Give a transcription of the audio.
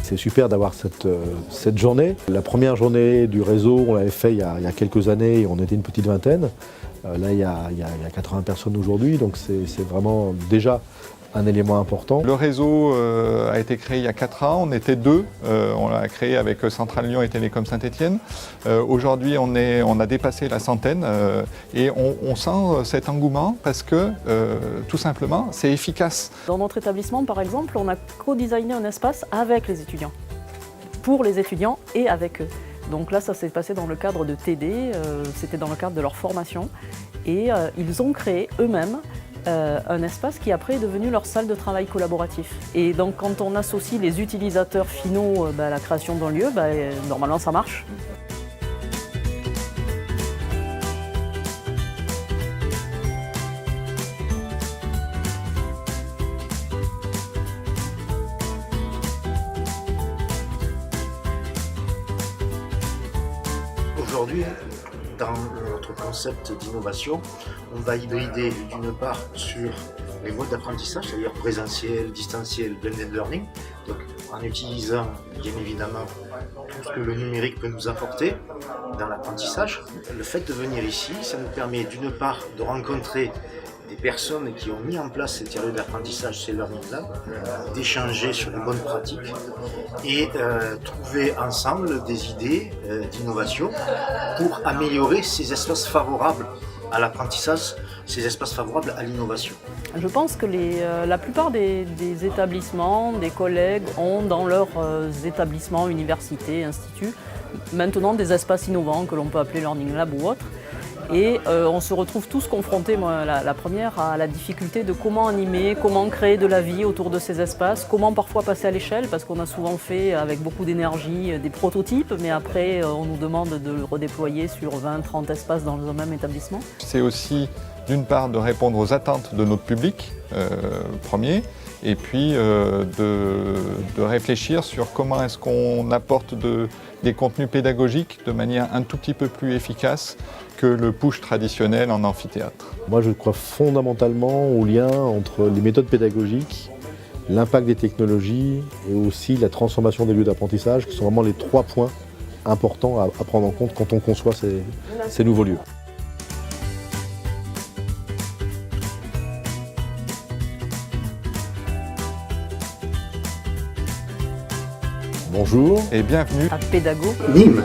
C'est super d'avoir cette journée. La première journée du réseau, on l'avait fait il y a quelques années et on était une petite vingtaine. Là, il y a 80 personnes aujourd'hui, donc c'est vraiment déjà un élément important. Le réseau a été créé il y a 4 ans, on était 2, on l'a créé avec Centrale Lyon et Télécom Saint-Étienne. Aujourd'hui on a dépassé la centaine et on sent cet engouement parce que tout simplement c'est efficace. Dans notre établissement par exemple, on a co-designé un espace avec les étudiants, pour les étudiants et avec eux. Donc là ça s'est passé dans le cadre de TD, c'était dans le cadre de leur formation et ils ont créé eux-mêmes un espace qui après est devenu leur salle de travail collaboratif. Et donc quand on associe les utilisateurs finaux à la création d'un lieu, normalement ça marche. Aujourd'hui, dans notre concept d'innovation, on va hybrider d'une part sur les modes d'apprentissage, c'est-à-dire présentiel, distanciel, blended learning, donc en utilisant bien évidemment tout ce que le numérique peut nous apporter dans l'apprentissage. Le fait de venir ici, ça nous permet d'une part de rencontrer des personnes qui ont mis en place ces lieux d'apprentissage, ces learning labs, d'échanger sur les bonnes pratiques et trouver ensemble des idées d'innovation pour améliorer ces espaces favorables à l'apprentissage, ces espaces favorables à l'innovation. Je pense que la plupart des établissements, des collègues ont dans leurs établissements, universités, instituts, maintenant des espaces innovants que l'on peut appeler Learning Lab ou autre. Et on se retrouve tous confrontés, moi la première, à la difficulté de comment animer, comment créer de la vie autour de ces espaces, comment parfois passer à l'échelle, parce qu'on a souvent fait avec beaucoup d'énergie des prototypes, mais après on nous demande de le redéployer sur 20-30 espaces dans un même établissement. C'est aussi d'une part de répondre aux attentes de notre public, premier, et puis de réfléchir sur comment est-ce qu'on apporte des contenus pédagogiques de manière un tout petit peu plus efficace que le push traditionnel en amphithéâtre. Moi, je crois fondamentalement au lien entre les méthodes pédagogiques, l'impact des technologies et aussi la transformation des lieux d'apprentissage, qui sont vraiment les 3 points importants à prendre en compte quand on conçoit ces nouveaux lieux. Bonjour Et bienvenue à Pédago Nîmes.